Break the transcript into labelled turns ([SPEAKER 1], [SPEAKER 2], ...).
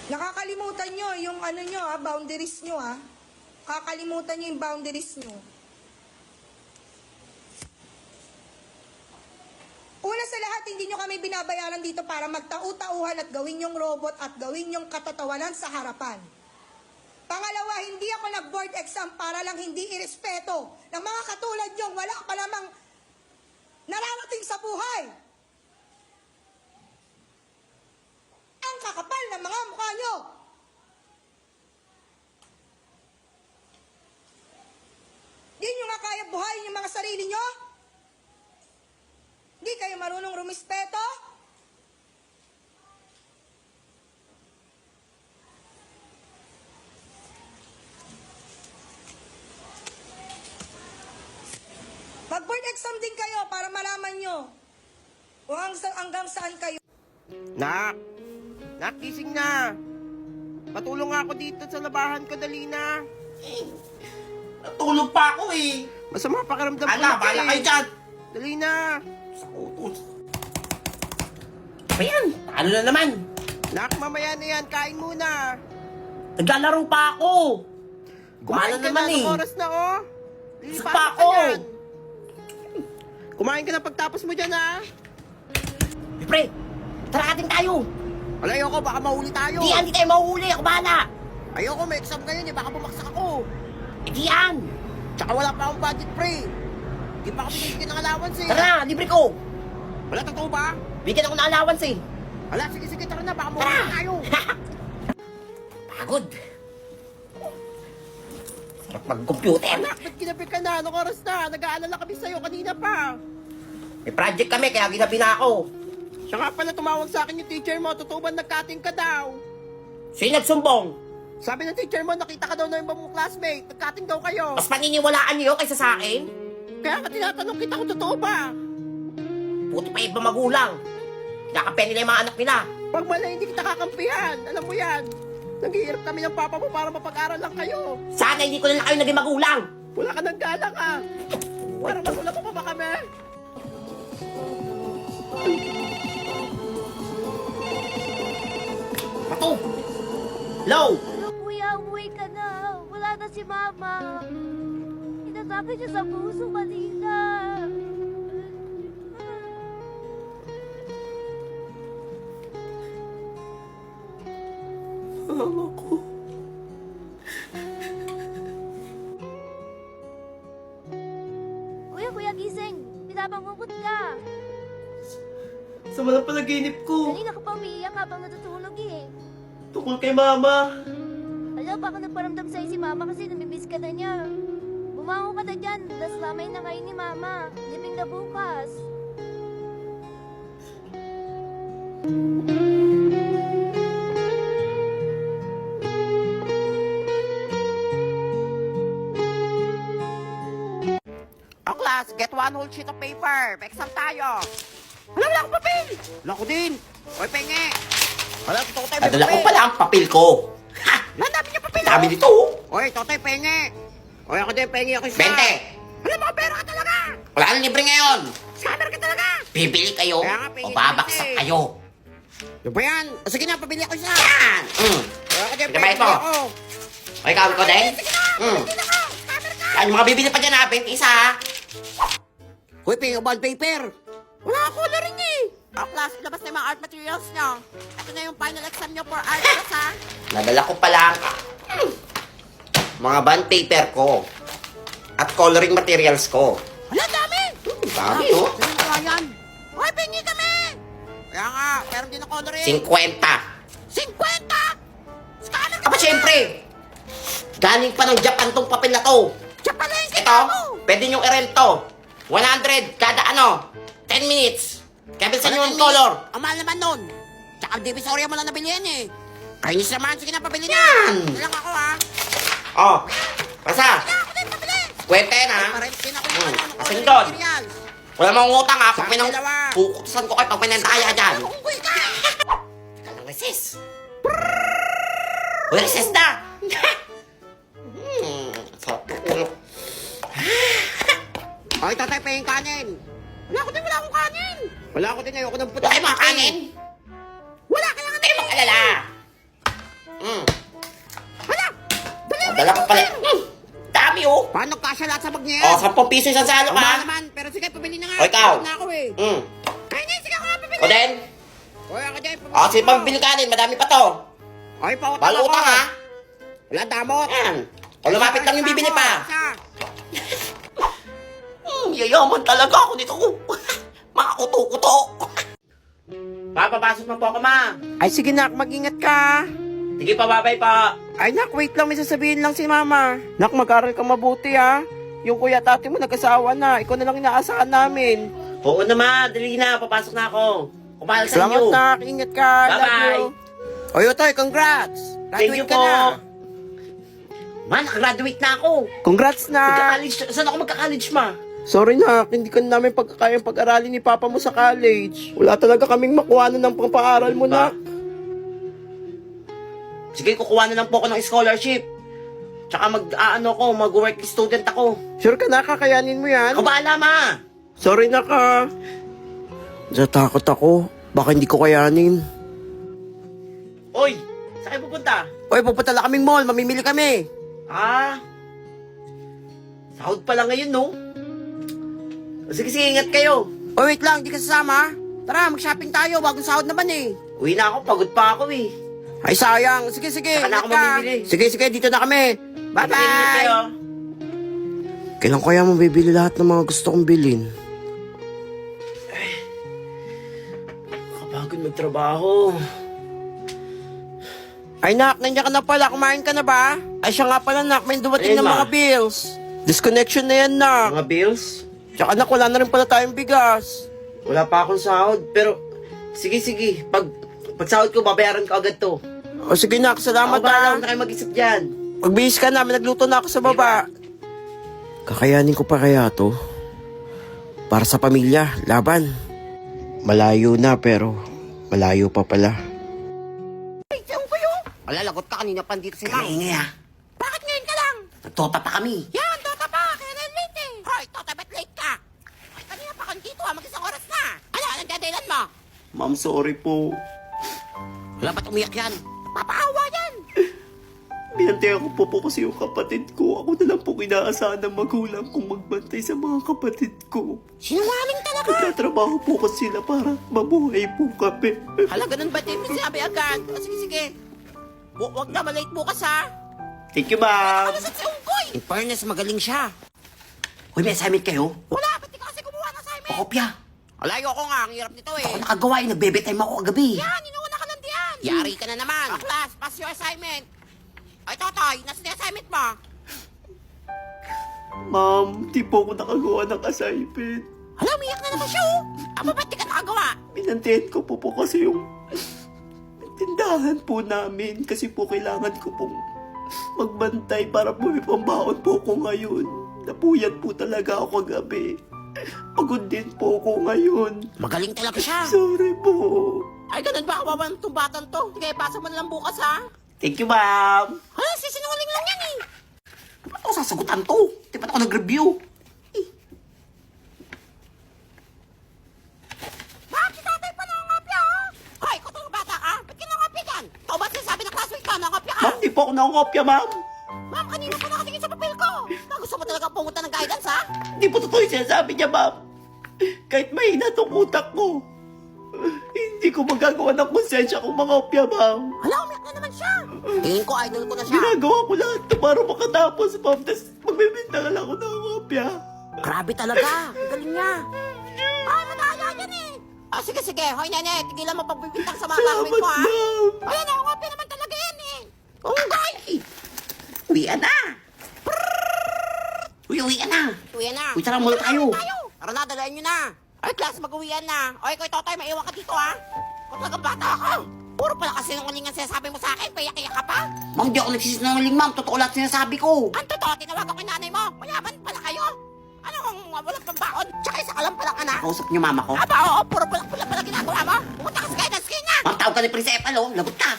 [SPEAKER 1] Nakakalimutan nyo yung ano nyo boundaries nyo Kakalimutan nyo yung boundaries nyo. Una sa lahat, hindi nyo kami binabayaran dito para magtau-tauhan at gawin yung robot at gawin yung katatawanan sa harapan. Pangalawa, hindi ako nag-board exam para lang hindi irespeto ng mga katulad nyo. Wala pa namang nararating sa buhay. Ang kakapal ng mga mukha nyo. Di nyo nga kaya buhayin yung mga sarili nyo? Di kayo marunong rumispeto? Mag-board exam din kayo para malaman nyo kung hanggang saan kayo.
[SPEAKER 2] Nak! Nak, gising na! Patulong nga ako dito sa labahan ko, dali na!
[SPEAKER 3] Natulog pa ako eh.
[SPEAKER 2] Masama pakiramdam ko.
[SPEAKER 3] Ala, bahala kayo dyan.
[SPEAKER 2] Dali na!
[SPEAKER 3] Sa utos. Ano yan? Ano na naman?
[SPEAKER 2] Nak, mamaya na yan. Kain muna.
[SPEAKER 3] Naglalaro pa ako.
[SPEAKER 2] Kumain ka
[SPEAKER 3] naman
[SPEAKER 2] na.
[SPEAKER 3] eh.
[SPEAKER 2] Anong oras na, oh?
[SPEAKER 3] Isa
[SPEAKER 2] Pasok
[SPEAKER 3] pa
[SPEAKER 2] ka
[SPEAKER 3] ako.
[SPEAKER 2] yan. Kumain ka na pagtapos mo dyan, ha?
[SPEAKER 3] Eh, pre, tara atin tayo.
[SPEAKER 2] Wala, ayoko. Baka mahuli tayo.
[SPEAKER 3] Hindi tayo mahuhuli. Ako bahala.
[SPEAKER 2] Ayoko, may exam ngayon, eh. Baka bumaksak ako.
[SPEAKER 3] Di yan.
[SPEAKER 2] Tsaka wala pa akong budget, pre. Di pa ako binibigyan ng allowance, eh.
[SPEAKER 3] Tara na, libre ko.
[SPEAKER 2] Wala, totoo ba?
[SPEAKER 3] Bigyan ako ng allowance eh.
[SPEAKER 2] Wala, sige, tara na. Baka
[SPEAKER 3] Tara.
[SPEAKER 2] mahuli tayo.
[SPEAKER 3] Pagod. Sarap mag-computer.
[SPEAKER 2] Anak, ba't ginabi ka na? Anong oras na? Nag-aalala kami sa'yo kanina pa.
[SPEAKER 3] May project kami kaya ginabi na ako.
[SPEAKER 2] Siya nga pala tumawag sa akin yung teacher mo. Totoo ba nag-cutting ka daw?
[SPEAKER 3] Sino nagsumbong?
[SPEAKER 2] Sabi ng teacher mo, nakita ka daw ng ibang mong classmate. Nag-cutting daw kayo.
[SPEAKER 3] Mas paniniwalaan niyo kaysa sa akin?
[SPEAKER 2] Kaya ka tinatanong kita kung totoo ba?
[SPEAKER 3] Puti pa iba magulang. Kinakapen nila yung mga anak nila.
[SPEAKER 2] Pag mali, hindi kita kakampihan. Alam mo yan. Naghihirap kami ng papa mo para mapag-aral lang kayo.
[SPEAKER 3] Sana hindi ko na lang kayo naging magulang.
[SPEAKER 2] Wala ka ng galang ah. Parang magulang pa ba kami?
[SPEAKER 3] Pato! Low!
[SPEAKER 4] Ano kuya, umuwi ka na. Wala na si mama. Inatake siya sa puso kanina.
[SPEAKER 3] Mama ko.
[SPEAKER 4] Kuya, gising. Pinabangungot ka.
[SPEAKER 3] Sama ng panaginip ko.
[SPEAKER 4] Kanina ka pa umiiyak habang natutulog eh.
[SPEAKER 3] Tungkol kay mama.
[SPEAKER 4] Alam, baka nagparamdam sa'yo si mama kasi namimiss ka na niya. Bumangon ka na dyan. Last lamay na kayo ni mama. Libing na bukas.
[SPEAKER 2] O class, get one whole sheet of paper. May exam tayo. Wala akong papel. Wala ko din. Oy, penge. Wala, totoo tayo may
[SPEAKER 3] Nadala ko
[SPEAKER 2] papel.
[SPEAKER 3] pala ang papel ko. Ha!
[SPEAKER 2] Wala, dami niya papel.
[SPEAKER 3] Dami nito oh.
[SPEAKER 2] Oy, totoy, penge. Oy, ako din, penge ako isa.
[SPEAKER 3] 20.
[SPEAKER 2] Wala, mga pera ka talaga.
[SPEAKER 3] Wala nang libre ngayon.
[SPEAKER 2] Scammer ka talaga.
[SPEAKER 3] Bibili kayo
[SPEAKER 2] Kaya nga, pingin
[SPEAKER 3] o babaksak
[SPEAKER 2] natin.
[SPEAKER 3] kayo.
[SPEAKER 2] Ano ba yan? O, sige na, pabili ako isa.
[SPEAKER 3] Yan!
[SPEAKER 2] Oy, ako din,
[SPEAKER 3] Sige, bayad mo.
[SPEAKER 2] ako.
[SPEAKER 3] O ikaw ko din?
[SPEAKER 2] Sige na, pabili na ako. Scammer ka.
[SPEAKER 3] Yan, yung mga bibili pa dyan ha, 20 isa ha.
[SPEAKER 2] Hoy, penge, bond paper. Wala ako na rin eh. O, class, ilabas na yung mga art materials nyo. Ito na yung final exam nyo for art class, ha?
[SPEAKER 3] Nadala ko pala ang mga bond paper ko at coloring materials ko.
[SPEAKER 2] Wala, dami.
[SPEAKER 3] Dami oh.
[SPEAKER 2] Sino ba yan? Hoy, pingi kami. Kaya nga, meron din ako na rin.
[SPEAKER 3] 50.
[SPEAKER 2] 50! Scammer ka
[SPEAKER 3] Aba, syempre. Galing pa ng Japan tong papel na to.
[SPEAKER 2] Siya pala yung
[SPEAKER 3] Ito,
[SPEAKER 2] kita mo.
[SPEAKER 3] pwede nyo i-rent to. 100 kada 10 minutes. Kaya bilsan nyo yung color.
[SPEAKER 2] Ang mahal naman nun. Tsaka divisoria mo lang nabili yan eh. Kainis naman, sige na, pabili na.
[SPEAKER 3] Yan.
[SPEAKER 2] Ito lang ako ha.
[SPEAKER 3] Oh, basta.
[SPEAKER 2] Kaya ako din pabili.
[SPEAKER 3] Kwenta yan ha.
[SPEAKER 2] Parent din ako
[SPEAKER 3] Hmm,
[SPEAKER 2] ng
[SPEAKER 3] akin
[SPEAKER 2] coloring
[SPEAKER 3] doon.
[SPEAKER 2] material.
[SPEAKER 3] Wala mong utang ha. Pag
[SPEAKER 2] Sa
[SPEAKER 3] pinang
[SPEAKER 2] dalawa.
[SPEAKER 3] kukutusan ko kayo pag pinantaya dyan.
[SPEAKER 2] Unggoy ka.
[SPEAKER 3] Kalang recess. Uy, recess na. Sarap ng ulo.
[SPEAKER 2] Okay, tatay, pahing kanin. Wala akong kanin. Wala ako din, ayoko ng puti.
[SPEAKER 3] Wala kayong mga kanin.
[SPEAKER 2] Wala, kaya nga
[SPEAKER 3] Hindi mo alala.
[SPEAKER 2] kasya lahat sa bag niya
[SPEAKER 3] O,
[SPEAKER 2] yan.
[SPEAKER 3] 10 piso isang salo
[SPEAKER 2] Mahal
[SPEAKER 3] ka.
[SPEAKER 2] naman, pero sige, pabili na nga.
[SPEAKER 3] O, ikaw.
[SPEAKER 2] Pagod na ako eh. Ay, hindi, sige ako nga pabili.
[SPEAKER 3] O din.
[SPEAKER 2] Oy, ako dyan,
[SPEAKER 3] O, sige pambili ka din. Madami pa to.
[SPEAKER 2] Oy, pautang
[SPEAKER 3] Bawal
[SPEAKER 2] ako.
[SPEAKER 3] utang, ha?
[SPEAKER 2] Wala damot.
[SPEAKER 3] Yan. O, lumapit lang yung bibili pa.
[SPEAKER 2] Isa.
[SPEAKER 3] Yayaman talaga ako dito. Mga kuto-kuto. Papapasok na po ako, ma.
[SPEAKER 2] Ay, sige nak, mag-ingat ka.
[SPEAKER 3] Sige pa, bye-bye pa.
[SPEAKER 2] Ay, nak, wait lang, may sasabihin lang si mama. Nak, mag-aral ka mabuti, ha. Yung kuya at ate mo nag-asawa na. Ikaw na lang inaasahan namin.
[SPEAKER 3] Oo na, ma. Dali na. Papasok na ako. Kumalag sa
[SPEAKER 2] Salamat,
[SPEAKER 3] inyo.
[SPEAKER 2] nak. Ingat ka. Love
[SPEAKER 3] Bye-bye.
[SPEAKER 2] you. Oy, Otoy, congrats.
[SPEAKER 3] Thank you
[SPEAKER 2] Graduate ka
[SPEAKER 3] po.
[SPEAKER 2] na.
[SPEAKER 3] Ma, nakagraduate na ako.
[SPEAKER 2] Congrats na.
[SPEAKER 3] Magka-college. Saan ako magka-college, ma?
[SPEAKER 2] Sorry nak, hindi ka namin pagkakayang pag-aralin ni Papa mo sa college. Wala talaga kaming makuha ng pang-aaral mo,
[SPEAKER 3] Ba?
[SPEAKER 2] nak.
[SPEAKER 3] Sige, kukuha na lang po ako ng scholarship. Tsaka mag-work student ako.
[SPEAKER 2] Sure ka na, kakayanin mo yan?
[SPEAKER 3] Ako bahala, ma.
[SPEAKER 2] Sorry na ka. Natakot ako. Baka hindi ko kayanin.
[SPEAKER 3] Oy, saan kayo pupunta?
[SPEAKER 2] Oy, pupunta lang kaming mall. Mamimili kami.
[SPEAKER 3] Ah, sahod pa lang ngayon, no? Sige, ingat kayo.
[SPEAKER 2] Oy, wait lang. Hindi ka sasama. Tara, mag-shopping tayo. Bagong sahod naman eh.
[SPEAKER 3] Uwi na ako, pagod pa ako eh.
[SPEAKER 2] Ay, sayang. Sige.
[SPEAKER 3] Saka na
[SPEAKER 2] ingat
[SPEAKER 3] ako
[SPEAKER 2] ka.
[SPEAKER 3] mamimili.
[SPEAKER 2] Sige, dito na kami.
[SPEAKER 3] Ingat kayo.
[SPEAKER 2] Bye-bye. Kailan kaya mo bibili lahat ng mga gusto kong bilhin?
[SPEAKER 3] Kapagod magtrabaho.
[SPEAKER 2] Ay, nak, nandiyan ka na pala. Kumain ka na ba? Ay, siya nga pala, nak. May dumating
[SPEAKER 3] Ayun,
[SPEAKER 2] ng
[SPEAKER 3] ma.
[SPEAKER 2] mga bills. Disconnection na yan, nak.
[SPEAKER 3] Mga bills?
[SPEAKER 2] Tsaka, nak, wala na rin pala tayong bigas.
[SPEAKER 3] Wala pa akong sahod, pero sige. Pag sahod ko, babayaran ko agad to.
[SPEAKER 2] O, sige, nak. Salamat,
[SPEAKER 3] Ako bahala,
[SPEAKER 2] ha.
[SPEAKER 3] huwag na kayo mag-isip dyan.
[SPEAKER 2] Magbihis ka na. May nagluto na ako sa baba. Kakayanin ko pa kaya to? Para sa pamilya, laban. Malayo na, pero malayo pa pala.
[SPEAKER 3] Ay, saan ba yun?
[SPEAKER 2] Wala, lagot ka kanina pa dito si Mang.
[SPEAKER 3] Kaingay ah.
[SPEAKER 2] Bakit ngayon ka lang?
[SPEAKER 3] Nagtota pa kami.
[SPEAKER 2] Yan, Tota pa. Kaya na late eh. Hoy, Tota, ba't late ka? Ay, kanina pa kang dito ha. Mag-isang oras na. Ano, anong dadailan mo?
[SPEAKER 3] Ma'am, sorry po.
[SPEAKER 2] Wala ba't umiyak yan? Papaawa yan.
[SPEAKER 3] Binantayan ko po kasi yung kapatid ko. Ako na lang po inaasahan ng magulang kong magbantay sa mga kapatid ko.
[SPEAKER 2] Sinungaling talaga.
[SPEAKER 3] Nagtatrabaho po kasi sila para mabuhay po kami.
[SPEAKER 2] Hala, ganun ba din? Sinabi agad. O, sige. Huwag na, malate bukas ha.
[SPEAKER 3] Thank you, ma'am.
[SPEAKER 2] Ano sa si Unggoy? In fairness, magaling siya.
[SPEAKER 3] Uy, may assignment kayo?
[SPEAKER 2] Wala, ba't di ka kasi kumuha ng assignment?
[SPEAKER 3] Pakopya.
[SPEAKER 2] Alayo ko nga, ang hirap nito eh.
[SPEAKER 3] Ako nakagawa eh. Nagbe-bedtime ako kagabi.
[SPEAKER 2] Yan, inuuna ka nandiyan. Yari ka na naman. Class, pass your assignment. Ay, Totoy, nasa yung assignment mo?
[SPEAKER 3] Ma'am, di po ako nakagawa ng assignment.
[SPEAKER 2] Hala, umiyak na naman siya oh. Aba, ba't di ka nakagawa?
[SPEAKER 3] Binantayan ko po kasi yung tindahan po namin. Kasi po kailangan ko pong magbantay para po may pambaon po ko ngayon. Napuyat po talaga ako kagabi. Pagod din po ako ngayon.
[SPEAKER 2] Magaling talaga siya.
[SPEAKER 3] Sorry po.
[SPEAKER 2] Ay, ganun ba? Kawawa ng itong batang to. Sige, pasa mo na lang bukas ha.
[SPEAKER 3] Thank you, ma'am.
[SPEAKER 2] Hala, sisinungaling lang yan eh.
[SPEAKER 3] Ba't ako sasagutan to? Di ba't ako nag-review?
[SPEAKER 2] Bakit si tatay pa nangangapya ha? Hoy, ikaw itong bata ka. Ba't ka nangangapya dyan? Ikaw ba sinasabi ng classmate ka nangangapya ka?
[SPEAKER 3] Ma'am, di po ako nakakopya, ma'am.
[SPEAKER 2] Ma'am, kanina pa nakatingin sa papel ko. Gusto mo talaga pumunta ng guidance ha?
[SPEAKER 3] Di po totoo yung sinasabi niya, ma'am. Kahit mahina tong utak ko, hindi ko magagawa ng konsensya kung makopya, ma'am.
[SPEAKER 2] Hala, umiyak na naman siya. Tingin ko, idol ko na siya.
[SPEAKER 3] Ginagawa ko lahat to para makatapos, ma'am. Tapos magbibinta lang ako ng kopya.
[SPEAKER 2] Grabe talaga. Ang galing niya. Ay, madaya yan eh. Ah, sige. Hoy, nene, tigilan mo pagbibintang sa mga
[SPEAKER 3] Salamat,
[SPEAKER 2] classmate mo ha.
[SPEAKER 3] ma'am.
[SPEAKER 2] Ayan, nakakopya naman talaga yan eh. Unggoy!
[SPEAKER 3] Uwian na. Uwian na.
[SPEAKER 2] Uwian na.
[SPEAKER 3] Uy, tara, muna tayo.
[SPEAKER 2] Tara na, dalayan nyo na. Ay, class, mag-uwian na. Oy, Koy Totoy, maiwan ka dito ha. Kung talagang bata ako. Puro pala kasi nung kalingan sinasabi mo sa akin, payak-iyak ka pa.
[SPEAKER 3] Ma'am, di ako nagsisinungaling, ma'am. Totoo lahat sinasabi ko.
[SPEAKER 2] Ang totoo, tinawag ako yung nanay mo. Mayaman pala kayo. Ano kung walang pambaon? Tsaka isa ka lang palang anak.
[SPEAKER 3] Kausap niyo mama ko.
[SPEAKER 2] Aba, oo, puro pala ginagawa mo. Pumunta ka sa guidance kayo na.
[SPEAKER 3] Ma'am, tawag ka ni Principal, oh. Lagot ka.